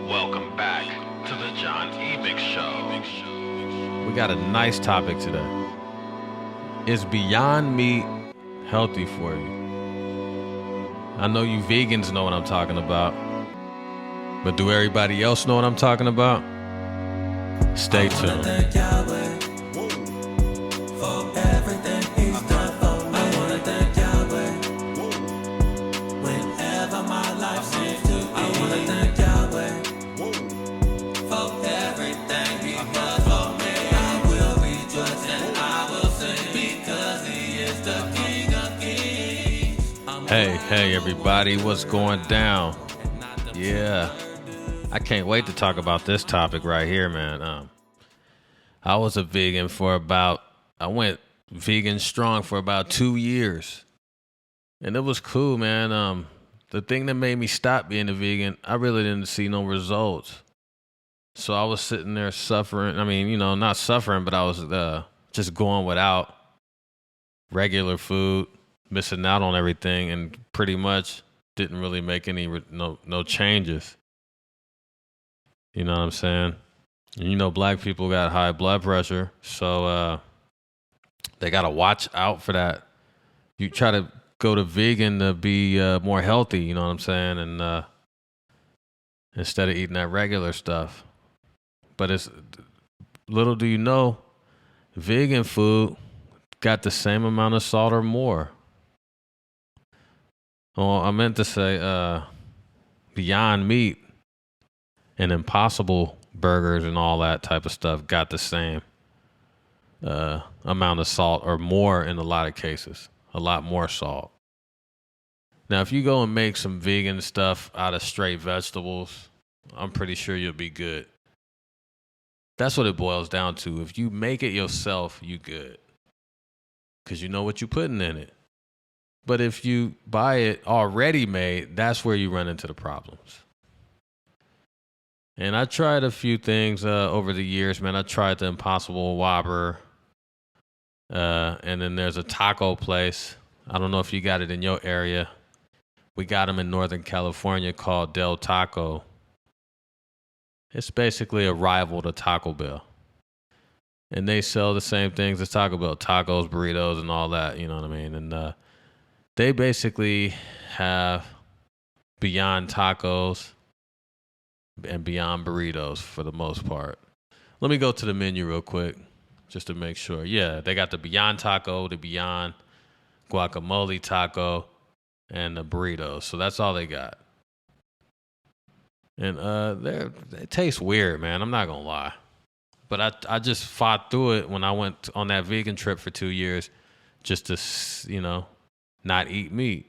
Welcome back to the Jahn Eamiq Show. We got a nice topic today. Is Beyond Meat healthy for you? I know you vegans know what I'm talking about, but do everybody else know what I'm talking about? Stay tuned. Hey, everybody, what's going down? Yeah, I can't wait to talk about this topic right here, man. I was a vegan I went vegan strong for about 2 years. And it was cool, man. The thing that made me stop being a vegan, I really didn't see no results. So I was sitting there suffering. I mean, not suffering, but I was just going without regular food, missing out on everything, and pretty much didn't really make no changes. You know what I'm saying? And black people got high blood pressure, so they got to watch out for that. You try to go to vegan to be more healthy, you know what I'm saying? And instead of eating that regular stuff. But it's little do you know, vegan food got the same amount of salt or more. Well, I meant to say Beyond Meat and Impossible burgers and all that type of stuff got the same amount of salt or more in a lot of cases. A lot more salt. Now, if you go and make some vegan stuff out of straight vegetables, I'm pretty sure you'll be good. That's what it boils down to. If you make it yourself, you good. Because you know what you're putting in it. But if you buy it already made, that's where you run into the problems. And I tried a few things over the years, man. I tried the Impossible Whopper. And then there's a taco place. I don't know if you got it in your area. We got them in Northern California called Del Taco. It's basically a rival to Taco Bell. And they sell the same things as Taco Bell. Tacos, burritos, and all that, you know what I mean? And they basically have Beyond Tacos and Beyond Burritos for the most part. Let me go to the menu real quick just to make sure. Yeah, they got the Beyond Taco, the Beyond Guacamole Taco, and the burritos. So that's all they got. And it tastes weird, man. I'm not going to lie. But I just fought through it when I went on that vegan trip for 2 years just to, not eat meat.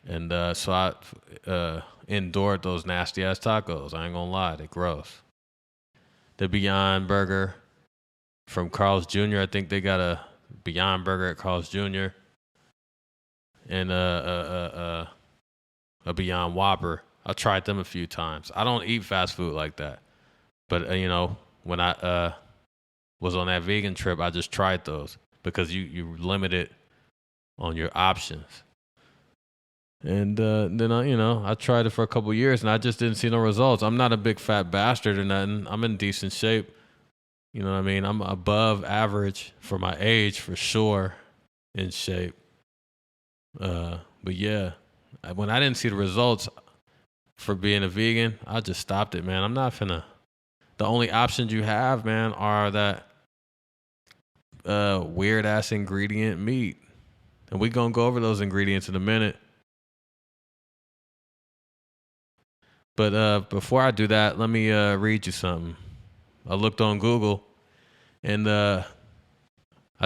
And so I endured those nasty-ass tacos. I ain't going to lie. They're gross. The Beyond Burger from Carl's Jr., I think they got a Beyond Burger at Carl's Jr. and a Beyond Whopper. I tried them a few times. I don't eat fast food like that. But, when I was on that vegan trip, I just tried those because you limited on your options. And then, I tried it for a couple years and I just didn't see no results. I'm not a big fat bastard or nothing. I'm in decent shape. You know what I mean? I'm above average for my age for sure in shape. But yeah, when I didn't see the results for being a vegan, I just stopped it, man. I'm not finna. The only options you have, man, are that weird ass ingredient meat. And we're going to go over those ingredients in a minute. But before I do that, let me read you something. I looked on Google and I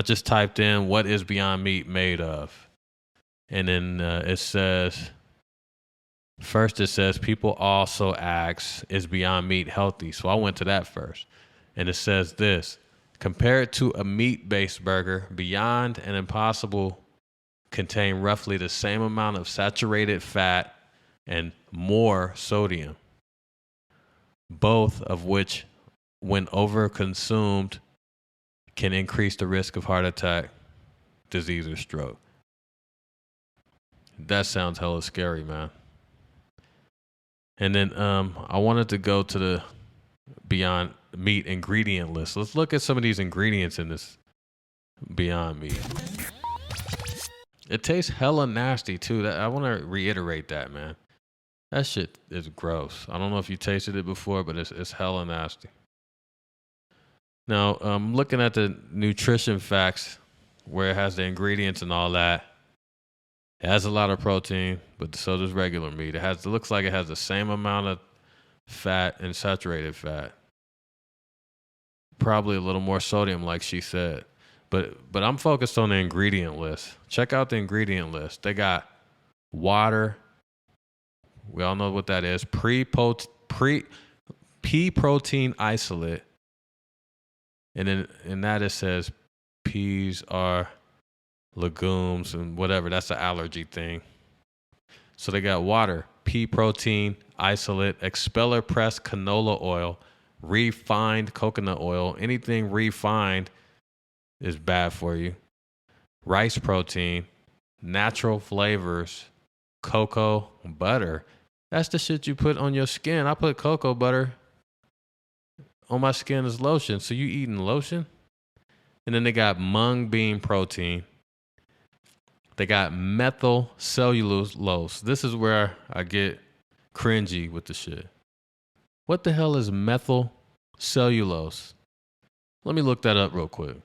just typed in, what is Beyond Meat made of? And then it says, people also ask, is Beyond Meat healthy? So I went to that first. And it says this, compared to a meat-based burger, Beyond and Impossible contain roughly the same amount of saturated fat and more sodium, both of which, when overconsumed, can increase the risk of heart attack, disease, or stroke. That sounds hella scary, man. And then I wanted to go to the Beyond Meat ingredient list. Let's look at some of these ingredients in this Beyond Meat. It tastes hella nasty too. I want to reiterate that, man. That shit is gross. I don't know if you tasted it before, but it's hella nasty. Now, looking at the nutrition facts where it has the ingredients and all that, it has a lot of protein, but so does regular meat. It looks like it has the same amount of fat and saturated fat. Probably a little more sodium, like she said. But I'm focused on the ingredient list. Check out the ingredient list. They got water. We all know what that is. Pea protein isolate. And then in that it says peas are legumes and whatever. That's an allergy thing. So they got water, pea protein isolate, expeller pressed canola oil, refined coconut oil. Anything refined is bad for you. Rice protein, natural flavors, cocoa butter. That's the shit you put on your skin. I put cocoa butter on my skin as lotion. So you eating lotion? And then they got mung bean protein. They got methyl cellulose. This is where I get cringy with the shit. What the hell is methyl cellulose? Let me look that up real quick.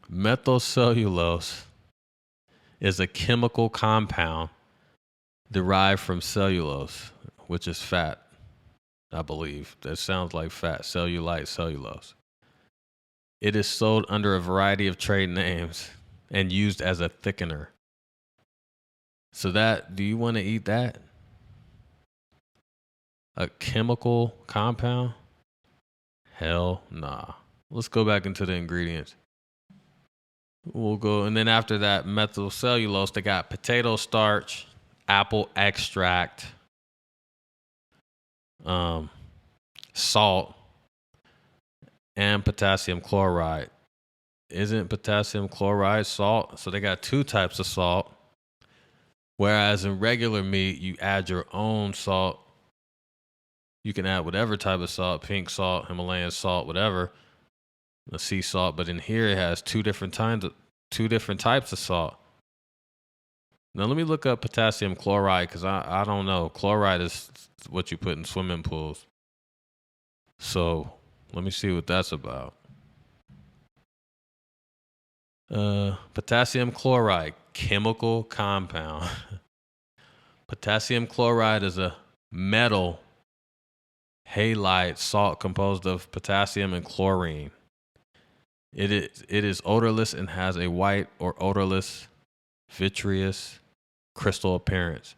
Methyl cellulose is a chemical compound derived from cellulose, which is fat, I believe. That sounds like fat, cellulite, cellulose. It is sold under a variety of trade names and used as a thickener. So do you want to eat that? A chemical compound? Hell nah. Let's go back into the ingredients. We'll go, and then after that, methyl cellulose, they got potato starch, apple extract, salt, and potassium chloride. Isn't potassium chloride salt? So they got two types of salt. Whereas in regular meat, you add your own salt. You can add whatever type of salt, pink salt, Himalayan salt, whatever, the sea salt. But in here, it has two different types of salt. Now let me look up potassium chloride because I don't know. Chloride is what you put in swimming pools. So let me see what that's about. Potassium chloride, chemical compound. Potassium chloride is a metal halide salt composed of potassium and chlorine. It is odorless and has a white or odorless vitreous crystal appearance.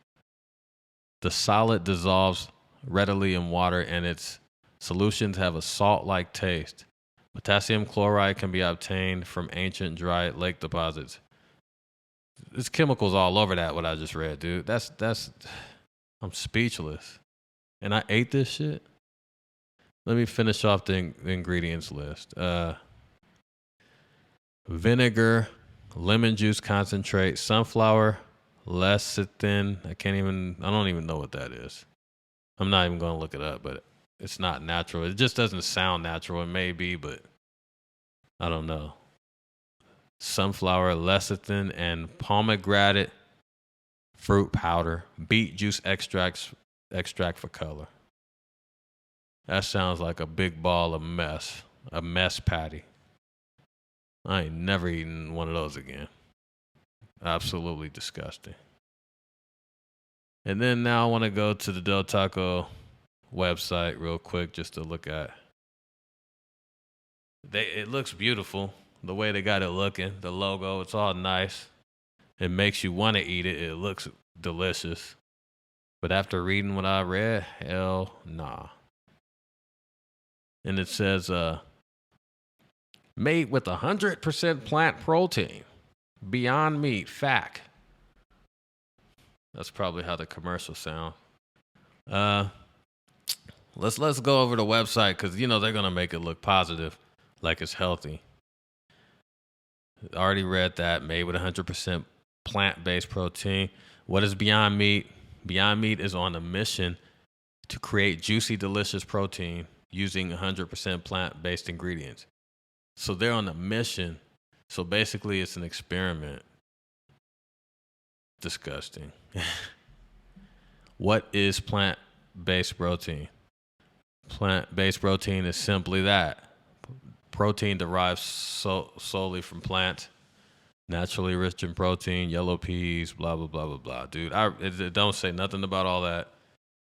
The solid dissolves readily in water and its solutions have a salt-like taste. Potassium chloride can be obtained from ancient dry lake deposits. There's chemicals all over that, what I just read, dude. That's I'm speechless. And I ate this shit. Let me finish off the ingredients list. Vinegar, lemon juice concentrate, sunflower lecithin. I don't even know what that is. I'm not even going to look it up, but it's not natural. It just doesn't sound natural. It may be, but I don't know. Sunflower lecithin and pomegranate fruit powder, beet juice extract for color. That sounds like a big ball of mess, a mess patty. I ain't never eating one of those again. Absolutely disgusting. And then now I want to go to the Del Taco website real quick just to look at. It looks beautiful, the way they got it looking, the logo, it's all nice. It makes you want to eat it. It looks delicious. But after reading what I read, hell nah. And it says, made with 100% plant protein, Beyond Meat, fact. That's probably how the commercial sound. Let's go over the website because they're gonna make it look positive, like it's healthy. Already read that. Made with 100% plant-based protein. What is Beyond Meat? Beyond Meat is on a mission to create juicy, delicious protein using 100% plant-based ingredients. So they're on a mission. So basically, it's an experiment. Disgusting. What is plant-based protein? Plant-based protein is simply that. Protein derived solely from plants, naturally rich in protein, yellow peas, blah, blah, blah, blah, blah. Dude, it don't say nothing about all that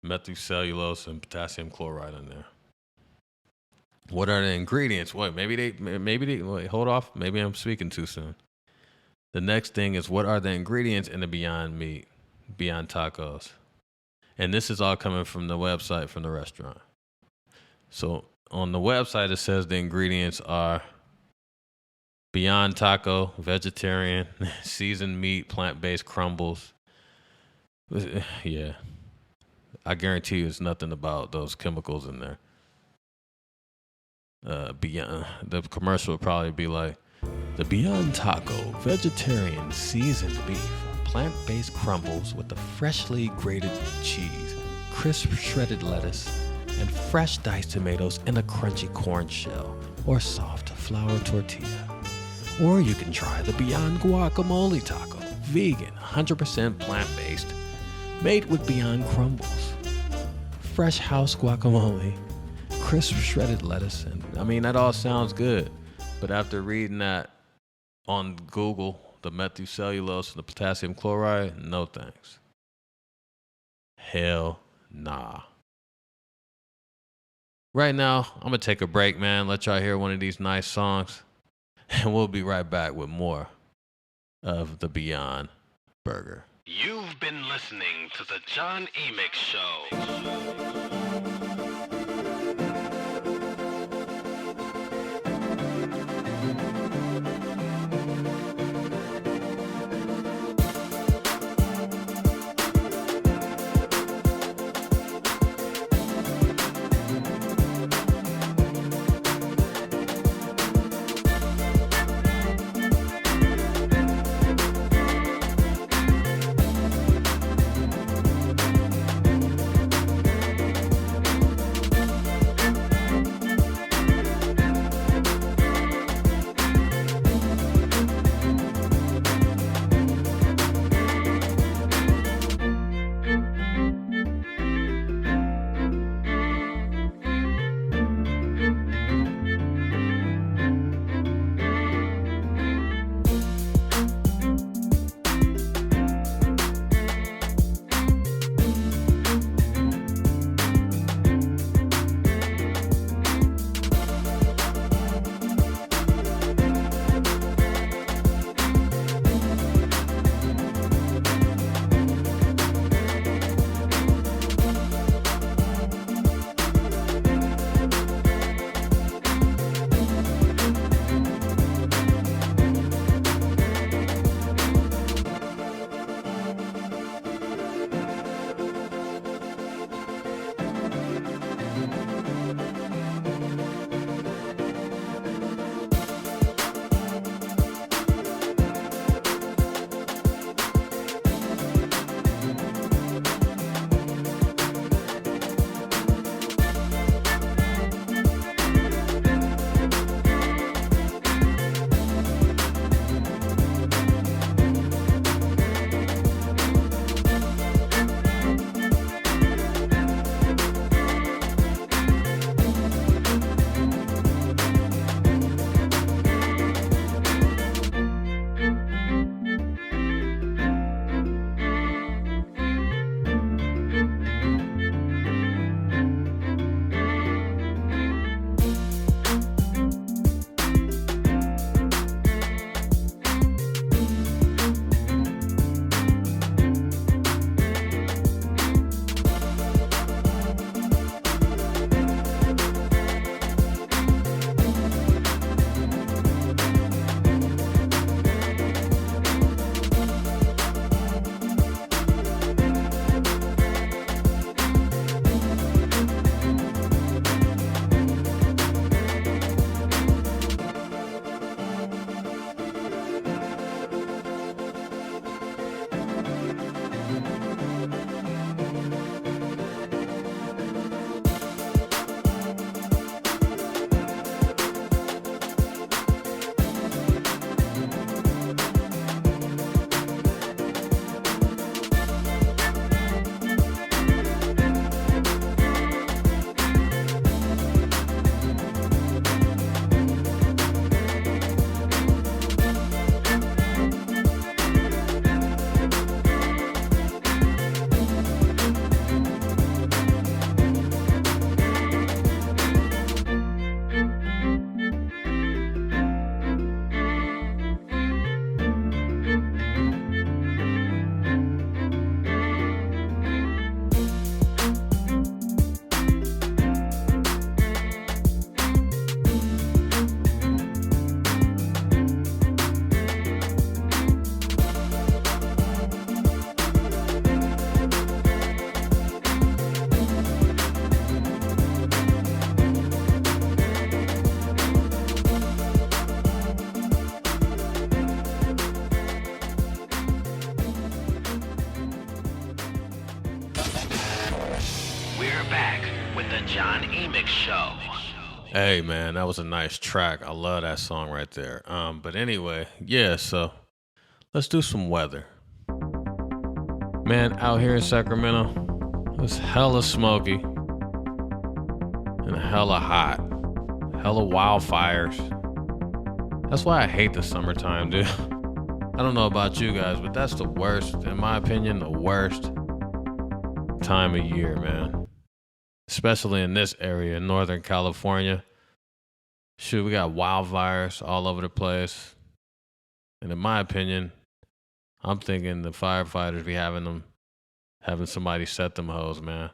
methylcellulose and potassium chloride in there. What are the ingredients? Wait, wait, hold off. Maybe I'm speaking too soon. The next thing is, what are the ingredients in the Beyond Meat, Beyond Tacos? And this is all coming from the website, from the restaurant. So on the website, it says the ingredients are Beyond Taco, vegetarian, seasoned meat, plant-based crumbles. Yeah. I guarantee you it's nothing about those chemicals in there. Beyond the commercial would probably be like, the Beyond Taco, vegetarian seasoned beef, plant-based crumbles with the freshly grated cheese, crisp shredded lettuce, and fresh diced tomatoes in a crunchy corn shell or soft flour tortilla. Or you can try the Beyond Guacamole Taco, vegan, 100% plant-based, made with Beyond crumbles, fresh house guacamole, crisp shredded lettuce, and I mean, that all sounds good. But after reading that on Google, the methylcellulose and the potassium chloride, no thanks. Hell nah. Right now, I'm going to take a break, man. Let y'all hear one of these nice songs. And we'll be right back with more of the Beyond Burger. You've been listening to the Jahn Eamiq Show. The Jahn Eamiq Show. Hey man, that was a nice track. I love that song right there. But anyway, yeah, so let's do some weather. Man, out here in Sacramento, it's hella smoky and hella hot. Hella wildfires. That's why I hate the summertime, dude. I don't know about you guys, but that's the worst, in my opinion, the worst time of year, man. Especially in this area, in Northern California. Shoot, we got wildfires all over the place. And in my opinion, I'm thinking the firefighters be having somebody set them hose, man.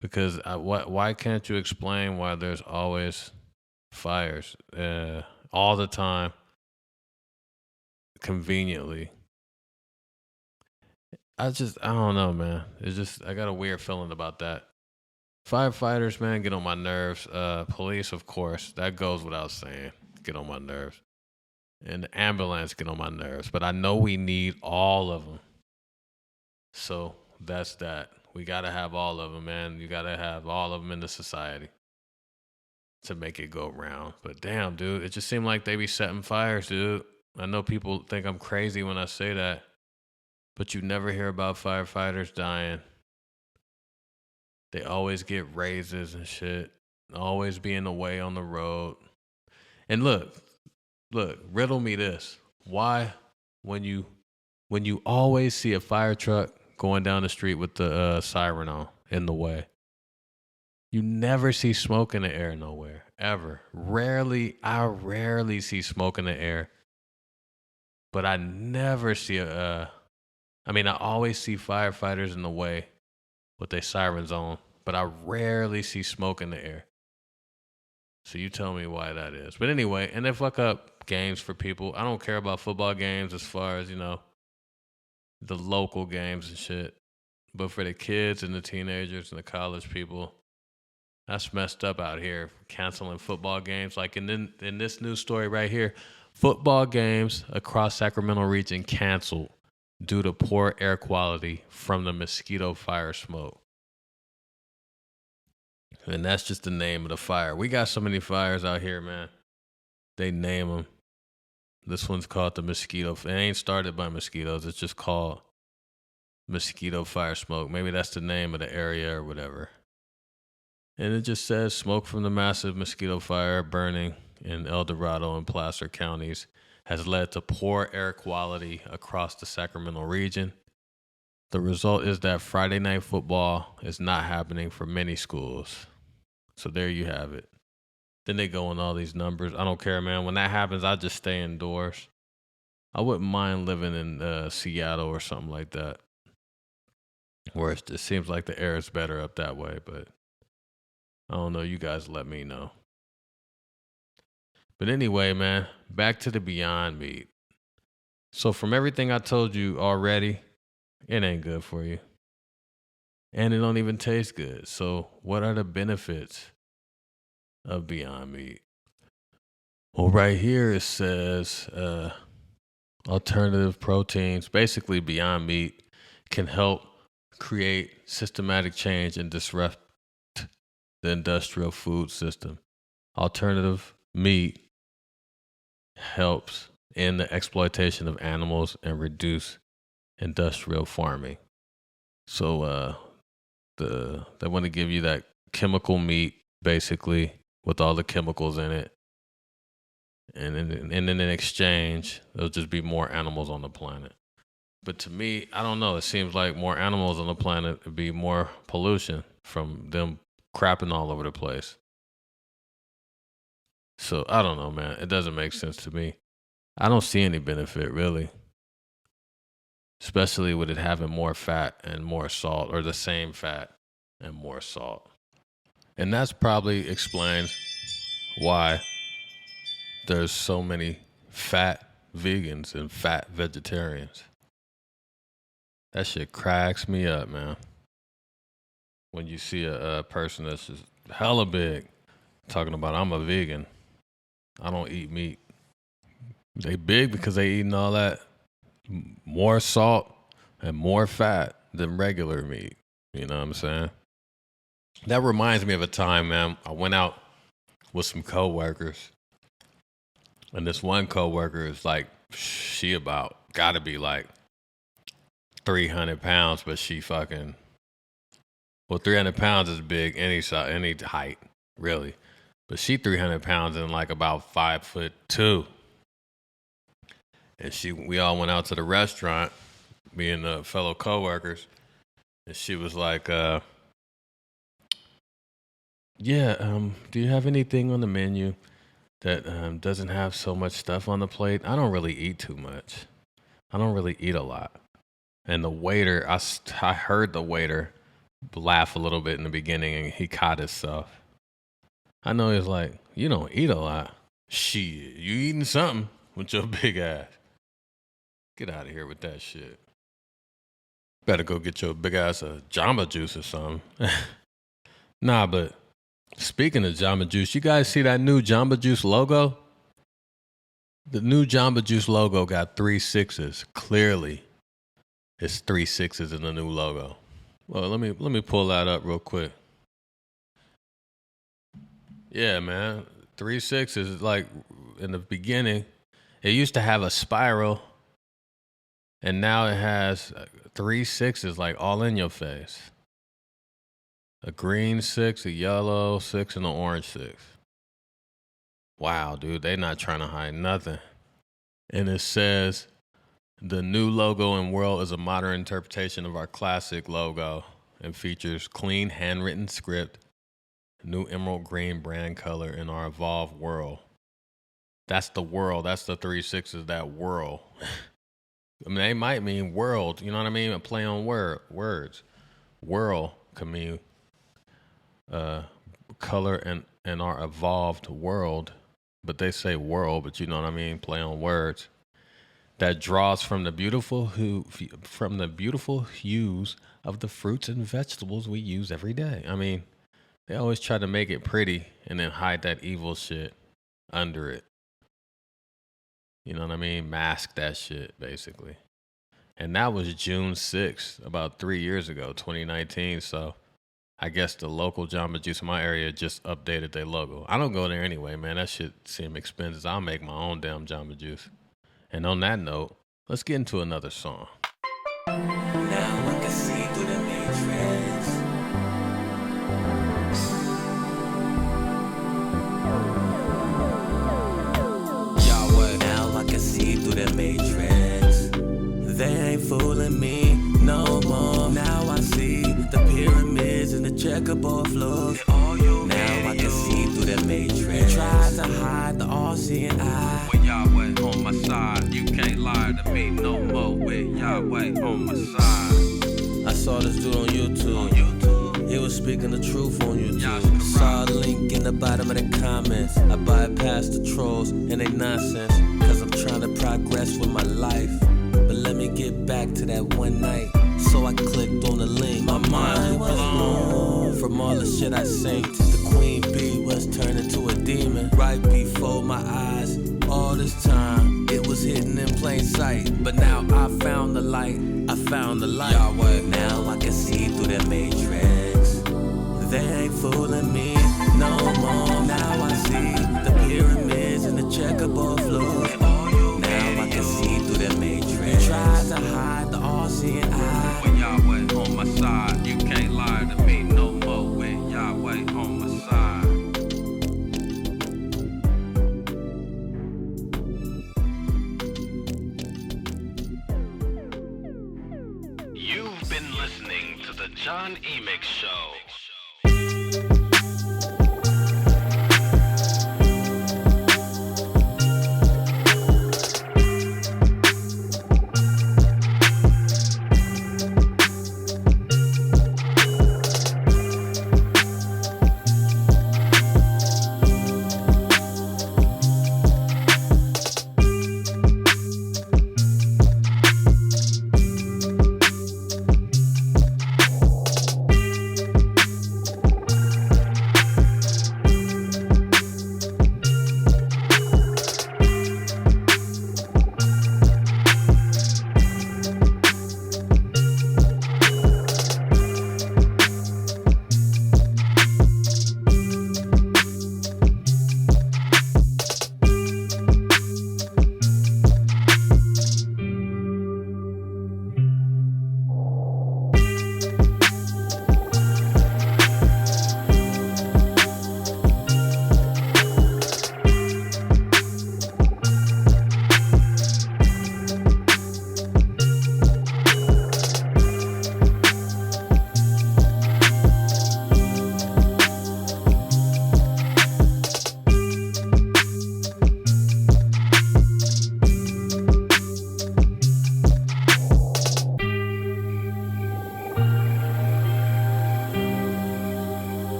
Because why can't you explain why there's always fires all the time, conveniently? I don't know, man. I got a weird feeling about that. Firefighters, man, get on my nerves. Police, of course, that goes without saying, get on my nerves. And the ambulance get on my nerves. But I know we need all of them. So that's that. We got to have all of them, man. You got to have all of them in the society to make it go round. But damn, dude, it just seemed like they be setting fires, dude. I know people think I'm crazy when I say that, but you never hear about firefighters dying. They always get raises and shit, always be in the way on the road. And look, riddle me this. Why, when you always see a fire truck going down the street with the siren on in the way, you never see smoke in the air nowhere, ever. I rarely see smoke in the air, but I never see I always see firefighters in the way with their sirens on, but I rarely see smoke in the air. So you tell me why that is. But anyway, and they fuck up games for people. I don't care about football games as far as, the local games and shit. But for the kids and the teenagers and the college people, that's messed up out here. Canceling football games. Like in this news story right here, football games across Sacramento region canceled due to poor air quality from the mosquito fire smoke. And that's just the name of the fire. We got so many fires out here, man. They name them. This one's called the mosquito. It ain't started by mosquitoes. It's just called mosquito fire smoke. Maybe that's the name of the area or whatever. And it just says smoke from the massive mosquito fire burning in El Dorado and Placer counties has led to poor air quality across the Sacramento region. The result is that Friday night football is not happening for many schools. So there you have it. Then they go on all these numbers. I don't care, man. When that happens, I just stay indoors. I wouldn't mind living in Seattle or something like that, where it just seems like the air is better up that way. But I don't know. You guys let me know. But anyway, man, back to the Beyond Meat. So from everything I told you already, it ain't good for you. And it don't even taste good. So what are the benefits of Beyond Meat? Well, right here it says alternative proteins. Basically, Beyond Meat can help create systematic change and disrupt the industrial food system. Alternative meat helps in the exploitation of animals and reduce industrial farming. So they want to give you that chemical meat, basically, with all the chemicals in it. And then in exchange, there'll just be more animals on the planet. But to me, I don't know. It seems like more animals on the planet would be more pollution from them crapping all over the place. So I don't know, man. It doesn't make sense to me. I don't see any benefit, really. Especially with it having more fat and more salt, or the same fat and more salt. And that's probably explains why there's so many fat vegans and fat vegetarians. That shit cracks me up, man. When you see a person that's just hella big talking about, I'm a vegan, I don't eat meat. They big because they eating all that more salt and more fat than regular meat. You know what I'm saying? That reminds me of a time, man. I went out with some coworkers, and this one coworker is like, she about gotta be like 300 pounds, but she fucking, well, 300 pounds is big any size, any height, really. But she 300 pounds and like about 5'2". And we all went out to the restaurant, me and the fellow coworkers, and she was like, "Yeah, do you have anything on the menu that doesn't have so much stuff on the plate? I don't really eat too much. I don't really eat a lot." And the waiter, I heard the waiter laugh a little bit in the beginning, and he caught himself. I know he was like, "You don't eat a lot. Shit, you eating something with your big ass. Get out of here with that shit. Better go get your big ass a Jamba Juice or something." Nah, but speaking of Jamba Juice, you guys see that new Jamba Juice logo? The new Jamba Juice logo got 3 6s. Clearly, it's 3 6s in the new logo. Well, let me pull that up real quick. Yeah, man. 3 6s is like in the beginning, it used to have a spiral, and now it has 3 6s like all in your face. A green 6, a yellow 6, and an orange 6. Wow, dude, they not trying to hide nothing. And it says, "The new logo in World is a modern interpretation of our classic logo and features clean handwritten script, new emerald green brand color in our evolved world." That's the world. That's the 3 6s, that world. I mean, they might mean world, you know what I mean? A play on words. World can mean color in our evolved world, but they say world, but you know what I mean? Play on words. That draws from the beautiful hues of the fruits and vegetables we use every day. I mean, they always try to make it pretty and then hide that evil shit under it. You know what I mean? Mask that shit, basically. And that was June 6th, about 3 years ago, 2019. So I guess the local Jamba Juice in my area just updated their logo. I don't go there anyway, man. That shit seems expensive. I'll make my own damn Jamba Juice. And on that note, let's get into another song. Now I can see through the matrix. Yahweh. Now I can see through the matrix. They ain't fooling me no more. Now I see the pyramids and the checkerboard floors. Now I can see through the matrix. You tried to hide the all-seeing eye. With Yahweh on my side, you can't lie to me no more. With Yahweh on my side. I saw this dude on YouTube. On YouTube, He was speaking the truth on YouTube. Yahshua. Saw a link in the bottom of the comments. I bypassed the trolls and they nonsense, cause I'm trying to progress with my life. But let me get back to that one night. So I clicked on the link. My mind was blown from all the shit I synced. The queen bee was turned into a demon right before my eyes. All this time, it was hidden in plain sight. But now I found the light. I found the light. Yahweh. Now I can see through the matrix. They ain't fooling me no more. Now I see the pyramids and the checkerboard floors. Now I can see through the matrix. You tried to hide the all-seeing eye. with Yahweh on my side, you can't lie to me no more. With Yahweh on my side. You've been listening to the Jahn Eamiq Show.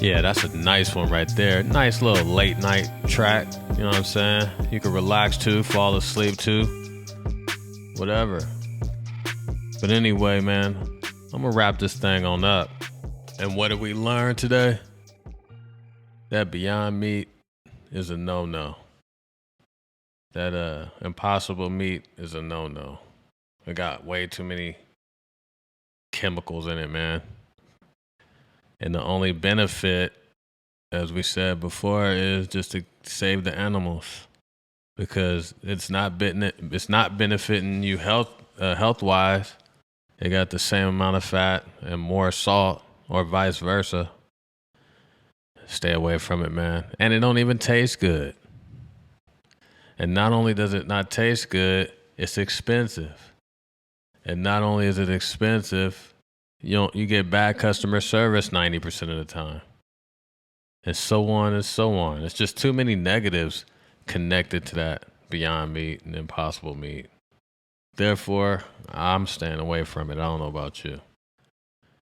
Yeah, that's a nice one right there. Nice little late night track. You know what I'm saying? You can relax to, fall asleep to, whatever. But anyway, man, I'm gonna wrap this thing on up. And what did we learn today? That Beyond Meat is a no-no. That Impossible Meat is a no-no. It got way too many chemicals in it, man. And the only benefit, as we said before, is just to save the animals, because it's not benefiting you health-wise. It got the same amount of fat and more salt, or vice versa. Stay away from it, man. And it don't even taste good. And not only does it not taste good, it's expensive. And not only is it expensive, you get bad customer service 90% of the time. And so on and so on. It's just too many negatives connected to that Beyond Meat and Impossible Meat. Therefore, I'm staying away from it. I don't know about you.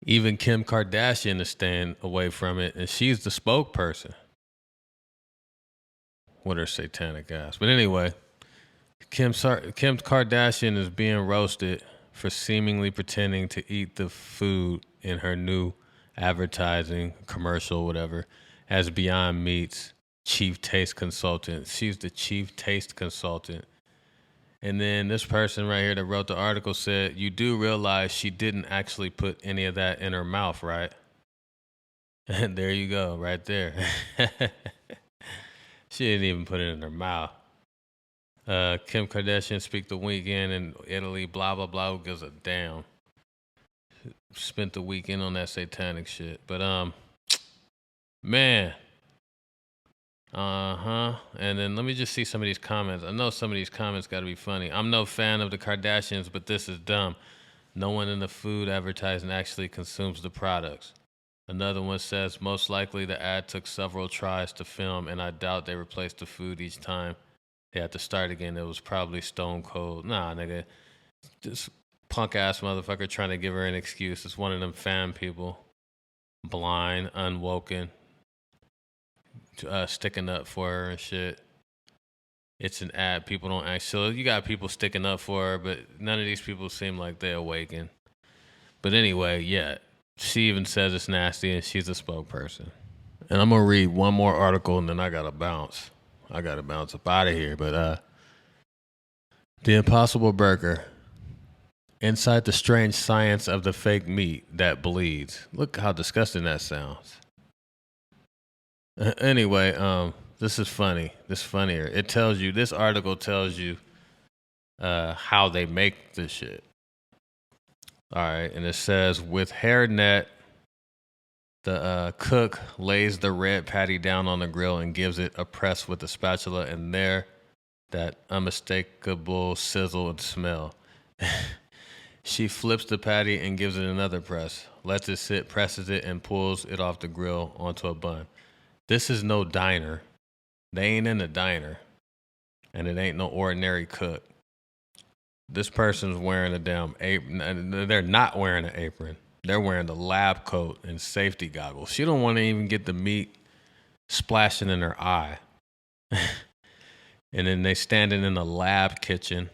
Even Kim Kardashian is staying away from it, and she's the spokesperson with her satanic ass. But anyway, Kim Kardashian is being roasted for seemingly pretending to eat the food in her new advertising commercial, whatever, as Beyond Meat's chief taste consultant. She's the chief taste consultant. And then this person right here that wrote the article said, you do realize she didn't actually put any of that in her mouth, right? And there you go, right there. She didn't even put it in her mouth. Kim Kardashian speak the weekend in Italy, blah, blah, blah. Who gives a damn? Spent the weekend on that satanic shit. But, man. And then let me just see some of these comments. I know some of these comments got to be funny. I'm no fan of the Kardashians, but this is dumb. No one in the food advertising actually consumes the products. Another one says, most likely the ad took several tries to film, and I doubt they replaced the food each time. They had to start again. It was probably stone cold. Nah, nigga. This punk-ass motherfucker trying to give her an excuse. It's one of them fan people. Blind, unwoken. Sticking up for her and shit. It's an ad. People don't actually. So you got people sticking up for her, but none of these people seem like they awaken. But anyway, yeah. She even says it's nasty, and she's a spokesperson. And I'm going to read one more article, and then I got to bounce. I got to bounce up out of here. But the Impossible Burger. Inside the strange science of the fake meat that bleeds. Look how disgusting that sounds. Anyway, this is funny. This is funnier. This article tells you how they make this shit. All right, and it says, with hairnet, the cook lays the red patty down on the grill and gives it a press with a spatula, and there, that unmistakable sizzle and smell. She flips the patty and gives it another press, lets it sit, presses it, and pulls it off the grill onto a bun. This is no diner. They ain't in a diner, and it ain't no ordinary cook. This person's wearing a damn apron. They're not wearing an apron. They're wearing the lab coat and safety goggles. She don't want to even get the meat splashing in her eye. And then they standing in the lab kitchen.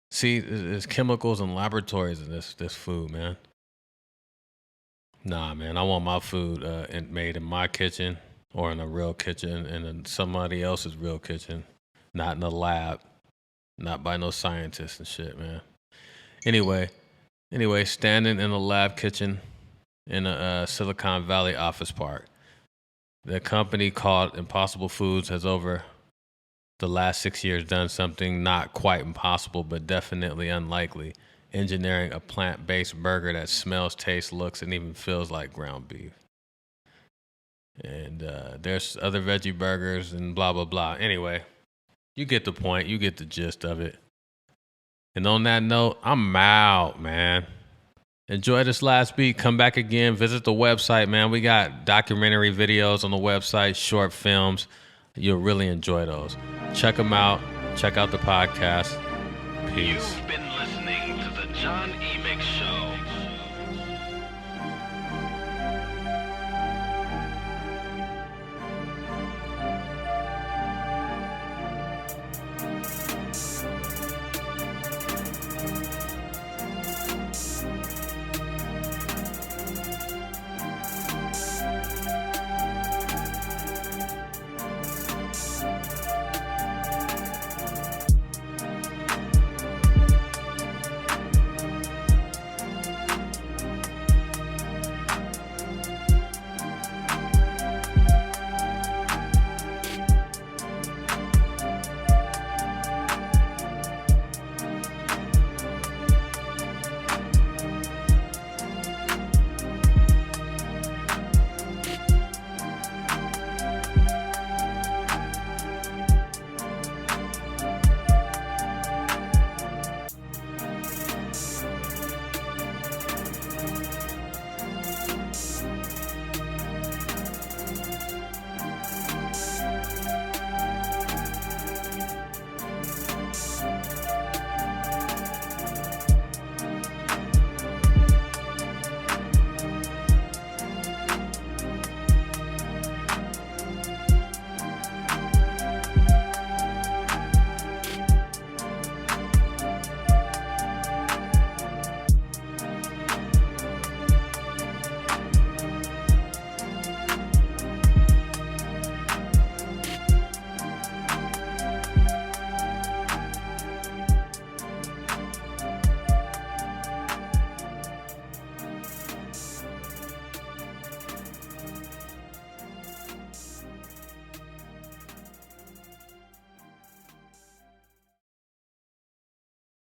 See, there's chemicals and laboratories in this food, man. Nah, man, I want my food made in my kitchen or in a real kitchen and in somebody else's real kitchen, not in a lab. Not by no scientists and shit, man. Anyway, standing in a lab kitchen in a Silicon Valley office park. The company called Impossible Foods has over the last 6 years done something not quite impossible, but definitely unlikely. Engineering a plant-based burger that smells, tastes, looks, and even feels like ground beef. And there's other veggie burgers and blah, blah, blah. Anyway. You get the point. You get the gist of it. And on that note, I'm out, man. Enjoy this last beat. Come back again. Visit the website, man. We got documentary videos on the website, short films. You'll really enjoy those. Check them out. Check out the podcast. Peace. You've been listening to the Jahn Eamiq